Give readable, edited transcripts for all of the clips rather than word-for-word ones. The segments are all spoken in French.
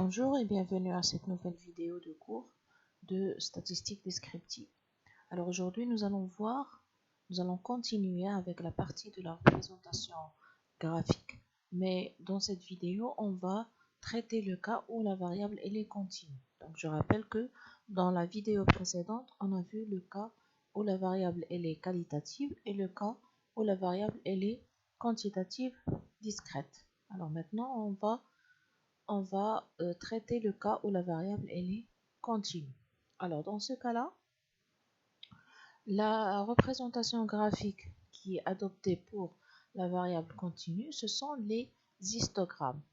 Bonjour et bienvenue à cette nouvelle vidéo de cours de statistiques descriptives. Alors aujourd'hui nous allons continuer avec la partie de la représentation graphique, mais dans cette vidéo on va traiter le cas où la variable elle est continue. Donc je rappelle que dans la vidéo précédente on a vu le cas où la variable elle est qualitative et le cas où la variable elle est quantitative discrète. Alors maintenant on va traiter le cas où la variable elle est continue. Alors dans ce cas-là, la représentation graphique qui est adoptée pour la variable continue, ce sont les histogrammes.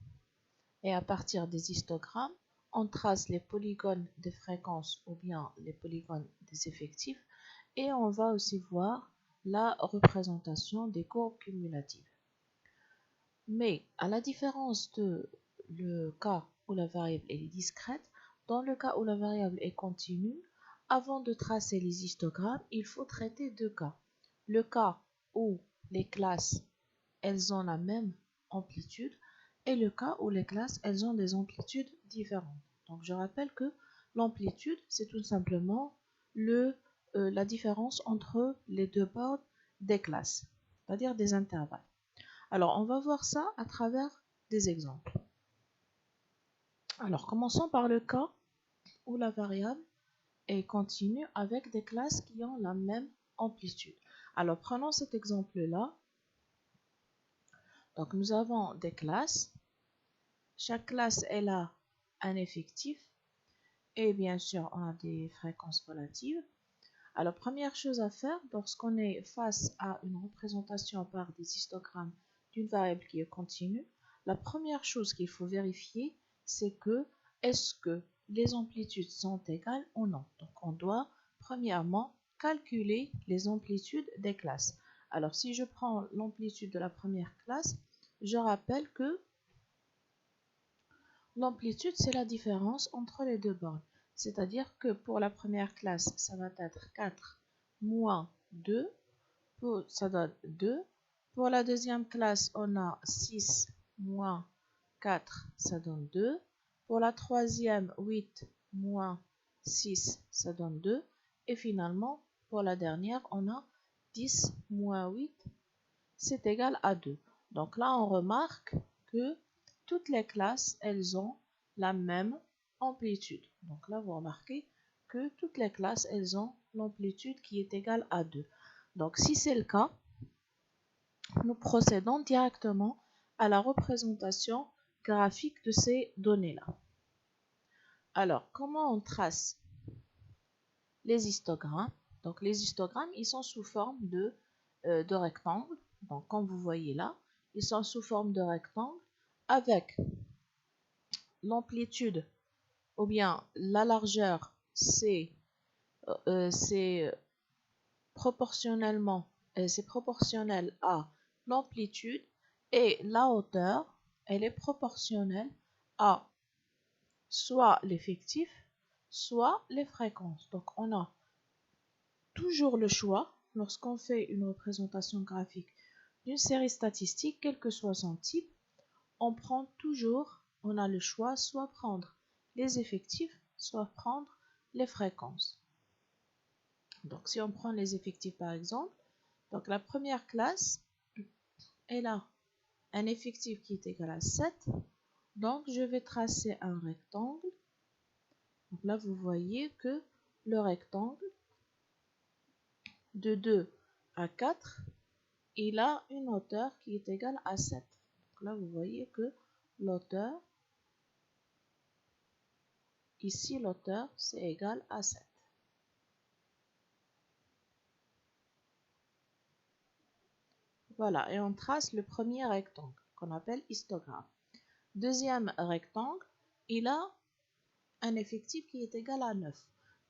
Et à partir des histogrammes, on trace les polygones des fréquences ou bien les polygones des effectifs et on va aussi voir la représentation des courbes cumulatives. Mais à la différence de le cas où la variable est discrète, dans le cas où la variable est continue, avant de tracer les histogrammes, il faut traiter deux cas. Le cas où les classes elles ont la même amplitude et le cas où les classes elles ont des amplitudes différentes. Donc je rappelle que l'amplitude c'est tout simplement la différence entre les deux bords des classes, c'est-à-dire des intervalles. Alors, on va voir ça à travers des exemples. Alors, commençons par le cas où la variable est continue avec des classes qui ont la même amplitude. Alors, prenons cet exemple-là. Donc, nous avons des classes. Chaque classe, elle a un effectif. Et bien sûr, on a des fréquences relatives. Alors, première chose à faire, lorsqu'on est face à une représentation par des histogrammes d'une variable qui est continue, la première chose qu'il faut vérifier, c'est que est-ce que les amplitudes sont égales ou non. Donc, on doit premièrement calculer les amplitudes des classes. Alors, si je prends l'amplitude de la première classe, je rappelle que l'amplitude, c'est la différence entre les deux bornes. C'est-à-dire que pour la première classe, ça va être 4 moins 2, ça donne 2. Pour la deuxième classe, on a 6 moins 4, ça donne 2. Pour la troisième, 8 moins 6, ça donne 2. Et finalement, pour la dernière, on a 10 moins 8, c'est égal à 2. Donc là, on remarque que toutes les classes, elles ont la même amplitude. Donc là, vous remarquez que toutes les classes, elles ont l'amplitude qui est égale à 2. Donc si c'est le cas, nous procédons directement à la représentation graphique de ces données-là. Alors, comment on trace les histogrammes? Donc les histogrammes, ils sont sous forme de rectangles. Donc comme vous voyez là, ils sont sous forme de rectangle avec l'amplitude ou bien la largeur, c'est proportionnellement, c'est proportionnel à l'amplitude et la hauteur, elle est proportionnelle à soit l'effectif, soit les fréquences. Donc on a toujours le choix lorsqu'on fait une représentation graphique d'une série statistique, quel que soit son type, on a le choix soit prendre les effectifs, soit prendre les fréquences. Donc si on prend les effectifs par exemple, donc la première classe, elle a un effectif qui est égal à 7. Donc je vais tracer un rectangle. Donc là vous voyez que le rectangle de 2 à 4, il a une hauteur qui est égale à 7. Donc là vous voyez que l'hauteur, ici l'hauteur c'est égal à 7. Voilà, et on trace le premier rectangle qu'on appelle histogramme. Deuxième rectangle, il a un effectif qui est égal à 9.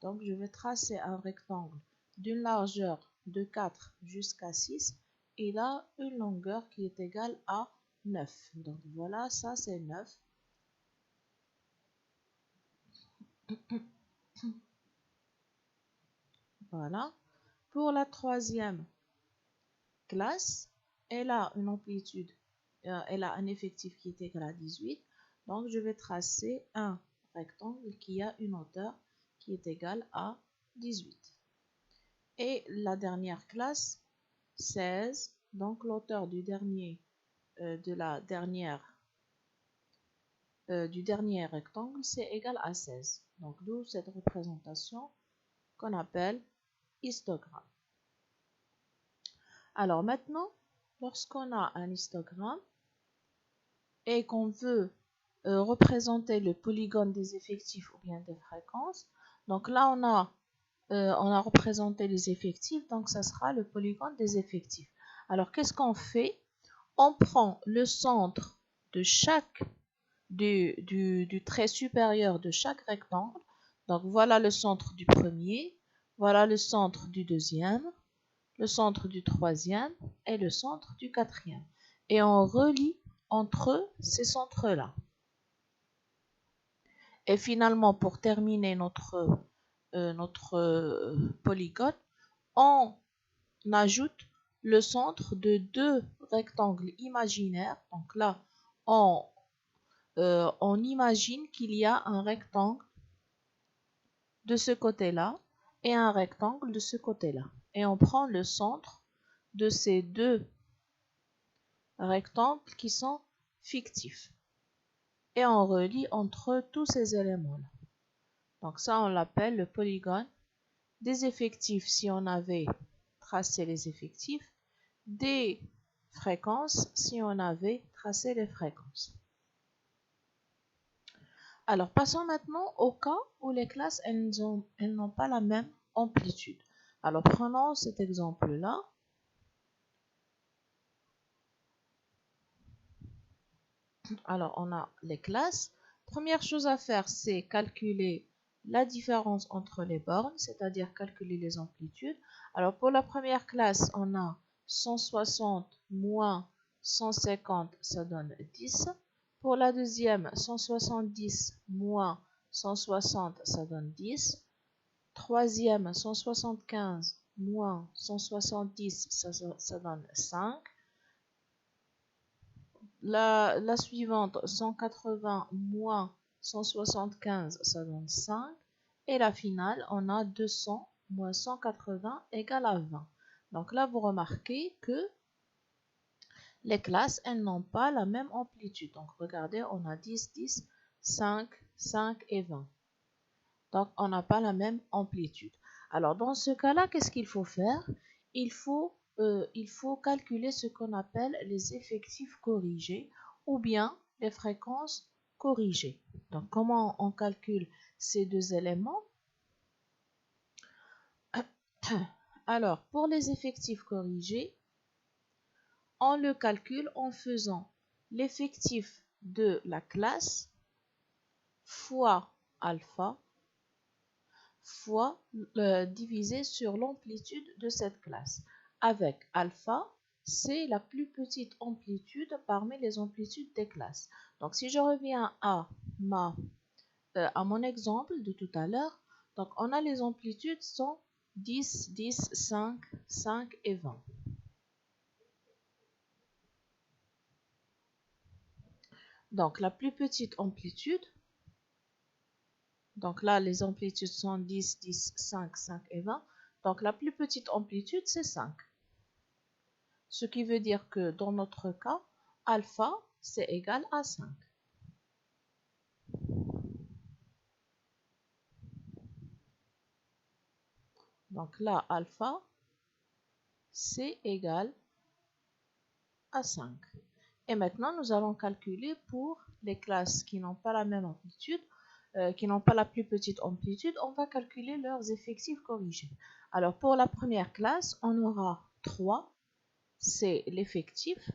Donc je vais tracer un rectangle d'une largeur de 4 jusqu'à 6. Il a une longueur qui est égale à 9. Donc voilà, ça c'est 9. Voilà. Pour la troisième classe, elle a une amplitude, elle a un effectif qui est égal à 18. Donc, je vais tracer un rectangle qui a une hauteur qui est égale à 18. Et la dernière classe, 16. Donc, l'hauteur du dernier rectangle, c'est égal à 16. Donc, d'où cette représentation qu'on appelle histogramme. Alors maintenant, lorsqu'on a un histogramme et qu'on veut représenter le polygone des effectifs ou bien des fréquences, donc là on a représenté les effectifs, donc ça sera le polygone des effectifs. Alors qu'est-ce qu'on fait? On prend le centre de chaque du trait supérieur de chaque rectangle. Donc voilà le centre du premier, voilà le centre du deuxième, le centre du troisième et le centre du quatrième. Et on relie entre ces centres-là. Et finalement, pour terminer notre polygone, on ajoute le centre de deux rectangles imaginaires. Donc là, on imagine qu'il y a un rectangle de ce côté-là et un rectangle de ce côté-là. Et on prend le centre de ces deux rectangles qui sont fictifs. Et on relie entre tous ces éléments-là. Donc ça, on l'appelle le polygone des effectifs si on avait tracé les effectifs, des fréquences si on avait tracé les fréquences. Alors, passons maintenant au cas où les classes, elles n'ont pas la même amplitude. Alors, prenons cet exemple-là. Alors, on a les classes. Première chose à faire, c'est calculer la différence entre les bornes, c'est-à-dire calculer les amplitudes. Alors, pour la première classe, on a 160 moins 150, ça donne 10. Pour la deuxième, 170 moins 160, ça donne 10. Troisième, 175 moins 170, ça donne 5. La suivante, 180 moins 175, ça donne 5. Et la finale, on a 200 moins 180 égale à 20. Donc là, vous remarquez que les classes, elles n'ont pas la même amplitude. Donc regardez, on a 10, 10, 5, 5 et 20. Donc on n'a pas la même amplitude. Alors dans ce cas-là, qu'est-ce qu'il faut faire? Il faut calculer ce qu'on appelle les effectifs corrigés ou bien les fréquences corrigées. Donc comment on calcule ces deux éléments? Alors pour les effectifs corrigés, on le calcule en faisant l'effectif de la classe fois alpha fois divisé sur l'amplitude de cette classe. Avec alpha, c'est la plus petite amplitude parmi les amplitudes des classes. Donc si je reviens à mon exemple de tout à l'heure, donc on a les amplitudes sont 10, 10, 5, 5 et 20. Donc la plus petite amplitude, donc là les amplitudes sont 10, 10, 5, 5 et 20. Donc la plus petite amplitude c'est 5. Ce qui veut dire que dans notre cas, alpha c'est égal à 5. Donc là, alpha c'est égal à 5. Et maintenant, nous allons calculer pour les classes qui n'ont pas la même amplitude, qui n'ont pas la plus petite amplitude, on va calculer leurs effectifs corrigés. Alors pour la première classe, on aura 3, c'est l'effectif,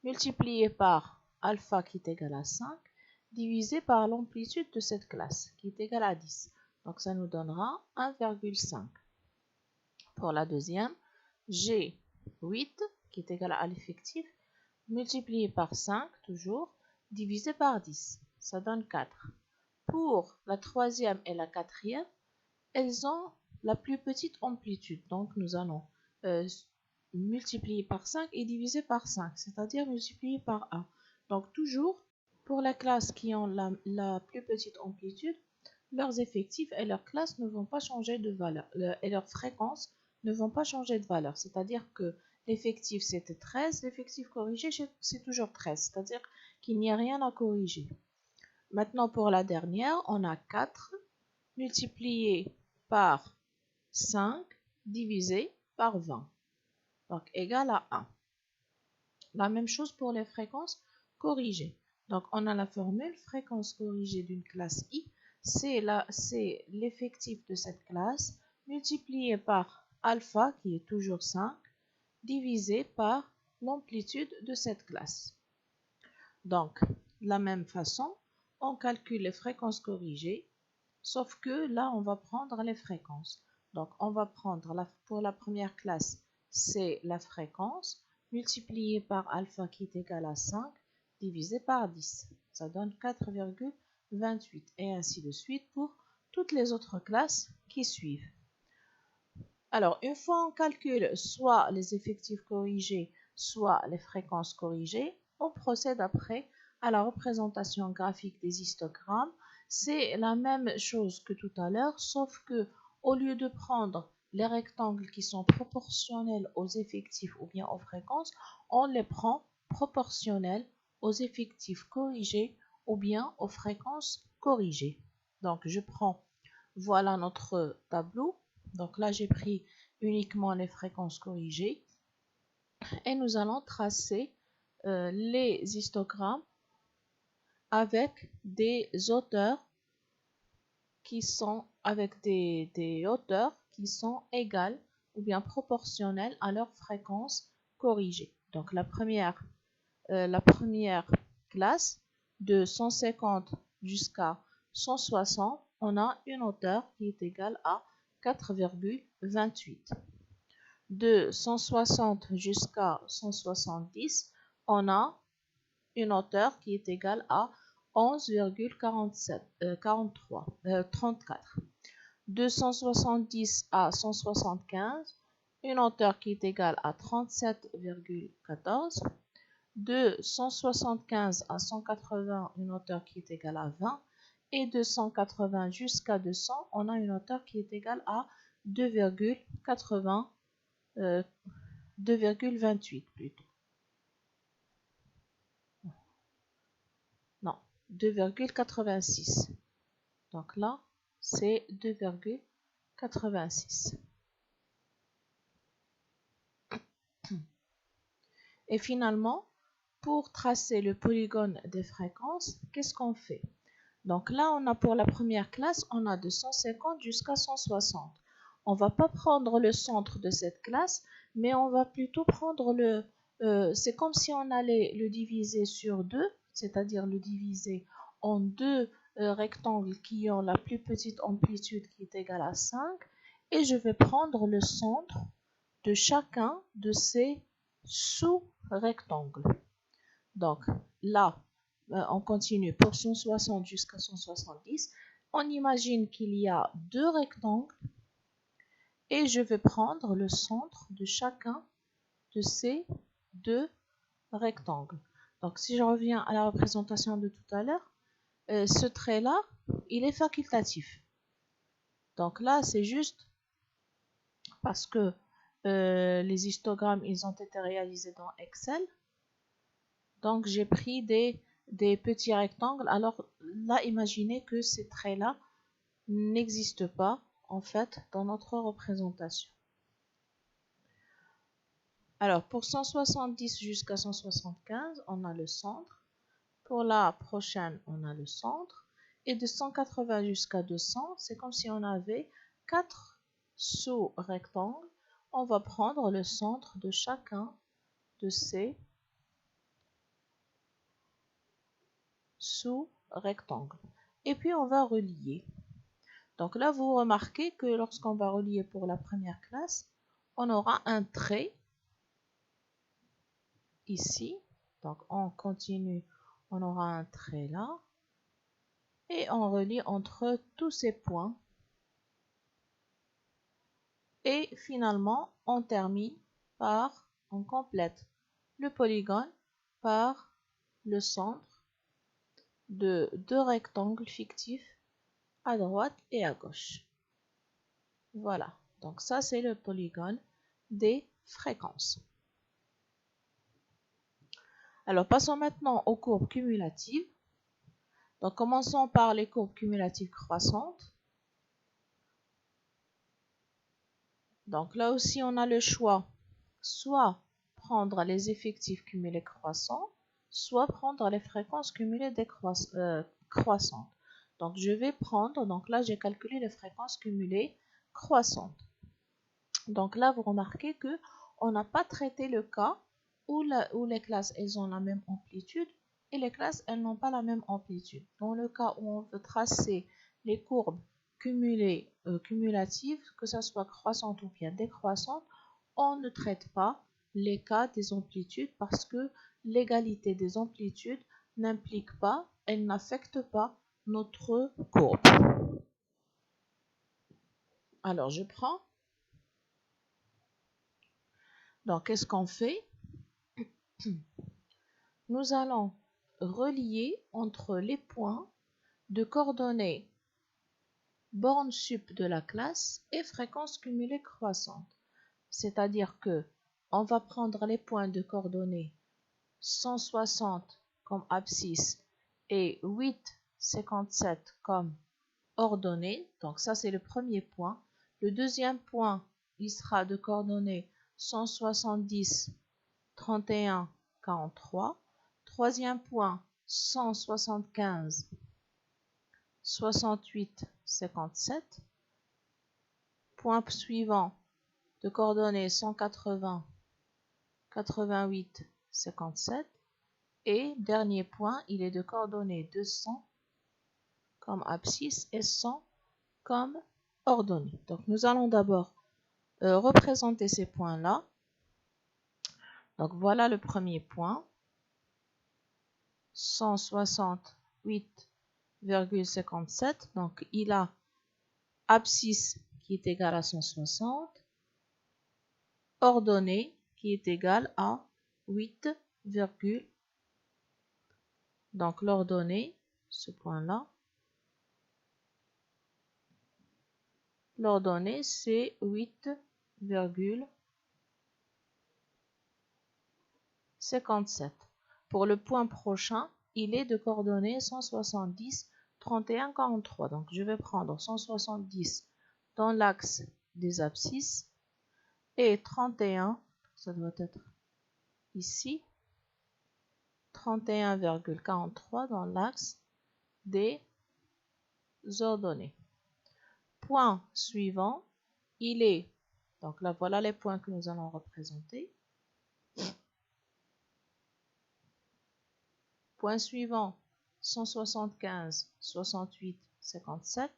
multiplié par alpha qui est égal à 5, divisé par l'amplitude de cette classe qui est égale à 10. Donc ça nous donnera 1,5. Pour la deuxième, j'ai 8 qui est égal à l'effectif, multiplié par 5 toujours, divisé par 10. Ça donne 4. Pour la troisième et la quatrième, elles ont la plus petite amplitude. Donc nous allons multiplier par 5 et diviser par 5, c'est-à-dire multiplier par 1. Donc toujours, Pour les classes qui ont la plus petite amplitude, leurs effectifs et leurs classes ne vont pas changer de valeur et leurs fréquences ne vont pas changer de valeur. C'est-à-dire que l'effectif c'était 13, l'effectif corrigé c'est toujours 13, c'est-à-dire qu'il n'y a rien à corriger. Maintenant pour la dernière, on a 4 multiplié par 5 divisé par 20, donc égal à 1. La même chose pour les fréquences corrigées. Donc on a la formule fréquence corrigée d'une classe I, c'est l'effectif de cette classe multiplié par alpha qui est toujours 5 divisé par l'amplitude de cette classe. Donc de la même façon, on calcule les fréquences corrigées, sauf que là on va prendre les fréquences. Donc on va prendre pour la première classe, c'est la fréquence multipliée par alpha qui est égal à 5 divisé par 10. Ça donne 4,28 et ainsi de suite pour toutes les autres classes qui suivent. Alors, une fois on calcule soit les effectifs corrigés, soit les fréquences corrigées, on procède après à la représentation graphique des histogrammes. C'est la même chose que tout à l'heure, sauf que au lieu de prendre les rectangles qui sont proportionnels aux effectifs ou bien aux fréquences, on les prend proportionnels aux effectifs corrigés ou bien aux fréquences corrigées. Donc, voilà notre tableau. Donc là, j'ai pris uniquement les fréquences corrigées et nous allons tracer les histogrammes avec des hauteurs qui sont égales ou bien proportionnelles à leur fréquence corrigée. Donc la première classe de 150 jusqu'à 160, on a une hauteur qui est égale à 4,28. De 160 jusqu'à 170, on a une hauteur qui est égale à 11,34. De 170 à 175, une hauteur qui est égale à 37,14. De 175 à 180, une hauteur qui est égale à 20. Et de 180 jusqu'à 200, on a une hauteur qui est égale à 2,28 plutôt. Non, 2,86. Donc là, c'est 2,86. Et finalement, pour tracer le polygone des fréquences, qu'est-ce qu'on fait? Donc là, on a pour la première classe, on a de 150 jusqu'à 160. On ne va pas prendre le centre de cette classe, mais on va plutôt prendre c'est comme si on allait le diviser sur 2, c'est-à-dire le diviser en deux rectangles qui ont la plus petite amplitude qui est égale à 5, et je vais prendre le centre de chacun de ces sous-rectangles. Donc là, on continue pour 160 jusqu'à 170. On imagine qu'il y a deux rectangles et je vais prendre le centre de chacun de ces deux rectangles. Donc si je reviens à la représentation de tout à l'heure, ce trait-là, il est facultatif. Donc là, c'est juste parce que les histogrammes, ils ont été réalisés dans Excel. Donc j'ai pris des petits rectangles. Alors là, imaginez que ces traits-là n'existent pas en fait dans notre représentation. Alors pour 170 jusqu'à 175, on a le centre. Pour la prochaine, on a le centre. Et de 180 jusqu'à 200, c'est comme si on avait 4 sous-rectangles. On va prendre le centre de chacun de ces sous-rectangles. Et puis on va relier. Donc là, vous remarquez que lorsqu'on va relier pour la première classe, on aura un trait ici. Donc on continue, on aura un trait là. Et on relie entre tous ces points. Et finalement, on complète le polygone par le centre de deux rectangles fictifs à droite et à gauche. Voilà, donc ça c'est le polygone des fréquences. Alors passons maintenant aux courbes cumulatives. Donc commençons par les courbes cumulatives croissantes. Donc là aussi on a le choix, soit prendre les effectifs cumulés croissants, soit prendre les fréquences cumulées croissantes. Donc je vais prendre, donc là j'ai calculé les fréquences cumulées croissantes. Donc là vous remarquez que on n'a pas traité le cas où les classes elles ont la même amplitude et les classes elles n'ont pas la même amplitude. Dans le cas où on veut tracer les courbes cumulatives, que ce soit croissantes ou bien décroissantes, on ne traite pas les cas des amplitudes parce que l'égalité des amplitudes n'implique pas, elle n'affecte pas notre courbe. Alors je prends. Donc qu'est-ce qu'on fait? Nous allons relier entre les points de coordonnées borne sup de la classe et fréquence cumulée croissante. C'est-à-dire que on va prendre les points de coordonnées 160 comme abscisse et 8,57 comme ordonnée. Donc ça c'est le premier point. Le deuxième point, il sera de coordonnées 170, 31, 43. Troisième point, 175, 68, 57. Point suivant, de coordonnées 180, 88, 57. Et dernier point, il est de coordonnées 200 comme abscisse et 100 comme ordonnée. Donc nous allons d'abord représenter ces points-là. Donc voilà le premier point. 168,57. Donc il a abscisse qui est égale à 160. Ordonnée qui est égale à 8, donc l'ordonnée, ce point-là, l'ordonnée c'est 8,57. Pour le point prochain, il est de coordonnées 170, 31, 43. Donc je vais prendre 170 dans l'axe des abscisses et 31, ça doit être ici, 31,43 dans l'axe des ordonnées. Point suivant, il est, donc là voilà les points que nous allons représenter. Point suivant, 175, 68, 57.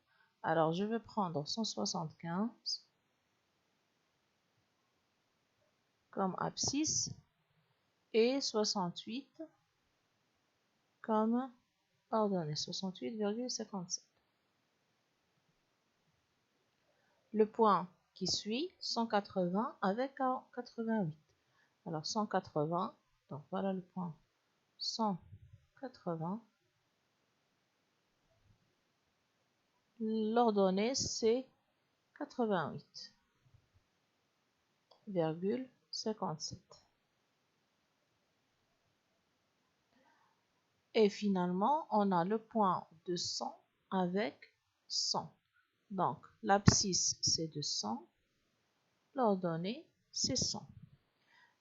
Alors je vais prendre 175 comme abscisse et 68 comme ordonnée, 68,57. Le point qui suit, 180 avec 88. Alors 180, donc voilà le point 180. L'ordonnée c'est 88,57. Et finalement, on a le point de 100 avec 100. Donc, l'abscisse, c'est de 100. L'ordonnée, c'est 100.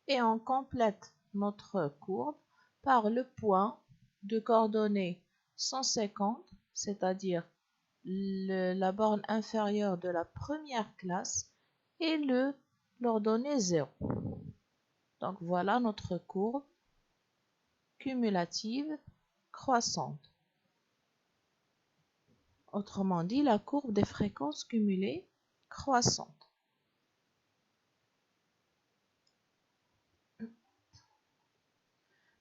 Et on complète notre courbe par le point de coordonnées 150, c'est-à-dire la borne inférieure de la première classe, et l'ordonnée 0. Donc, voilà notre courbe cumulative croissante. Autrement dit, la courbe des fréquences cumulées croissantes.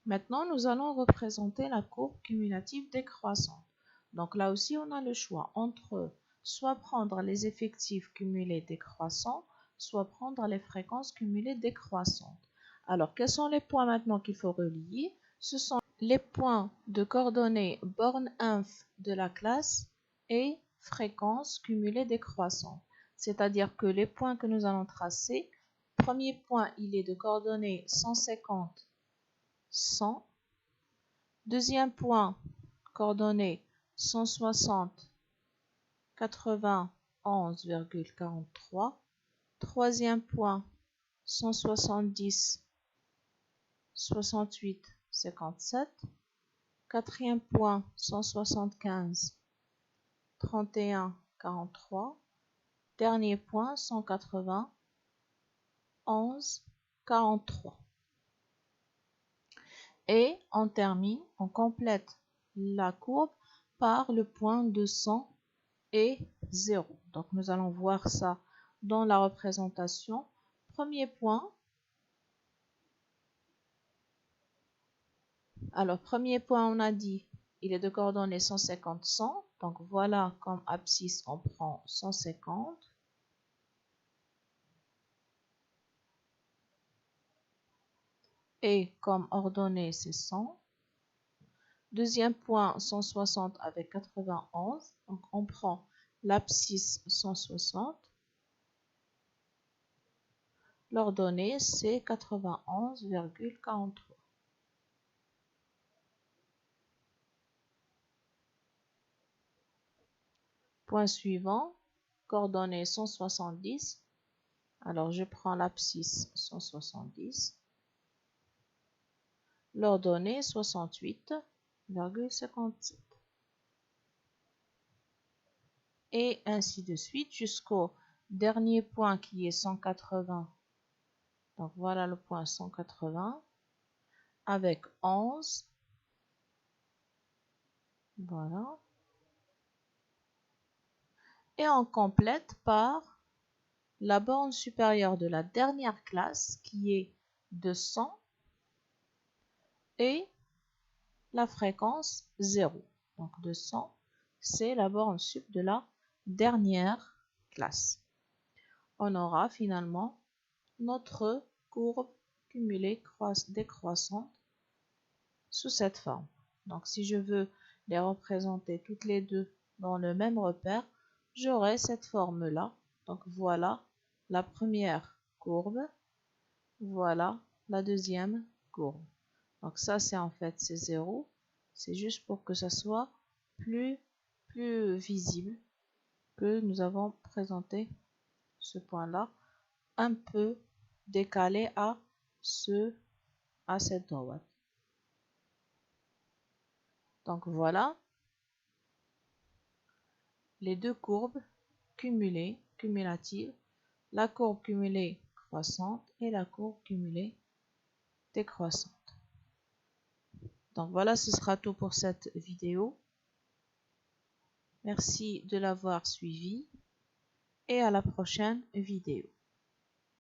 Maintenant, nous allons représenter la courbe cumulative décroissante. Donc là aussi, on a le choix entre soit prendre les effectifs cumulés décroissants, soit prendre les fréquences cumulées décroissantes. Alors, quels sont les points maintenant qu'il faut relier? Ce sont les points de coordonnées borne inf de la classe et fréquence cumulée décroissante. C'est-à-dire que les points que nous allons tracer, premier point, il est de coordonnées 150, 100. Deuxième point, coordonnées 160, 91,43. Troisième point, 170, 68, 57. Quatrième point, 175, 31, 43. Dernier point, 180, 11, 43. Et on termine, on complète la courbe par le point de 100 et 0. Donc nous allons voir ça dans la représentation. Premier point. Alors, premier point, on a dit, il est de coordonnées 150, 100. Donc voilà, comme abscisse, on prend 150. Et comme ordonnée, c'est 100. Deuxième point, 160 avec 91. Donc on prend l'abscisse 160. L'ordonnée, c'est 91,43. Point suivant, coordonnée 170. Alors je prends l'abscisse 170. L'ordonnée 68,57. Et ainsi de suite jusqu'au dernier point qui est 180. Donc voilà le point 180 avec 11. Voilà. Et on complète par la borne supérieure de la dernière classe qui est de 100 et la fréquence 0. Donc de 100, c'est la borne sup de la dernière classe. On aura finalement notre courbe cumulée décroissante sous cette forme. Donc si je veux les représenter toutes les deux dans le même repère, j'aurai cette forme-là. Donc voilà la première courbe, voilà la deuxième courbe. Donc ça c'est en fait c'est 0, c'est juste pour que ça soit plus visible que nous avons présenté ce point-là, un peu décalé à cette droite. Donc voilà les deux courbes cumulées, cumulatives, la courbe cumulée croissante et la courbe cumulée décroissante. Donc voilà, ce sera tout pour cette vidéo. Merci de l'avoir suivi et à la prochaine vidéo.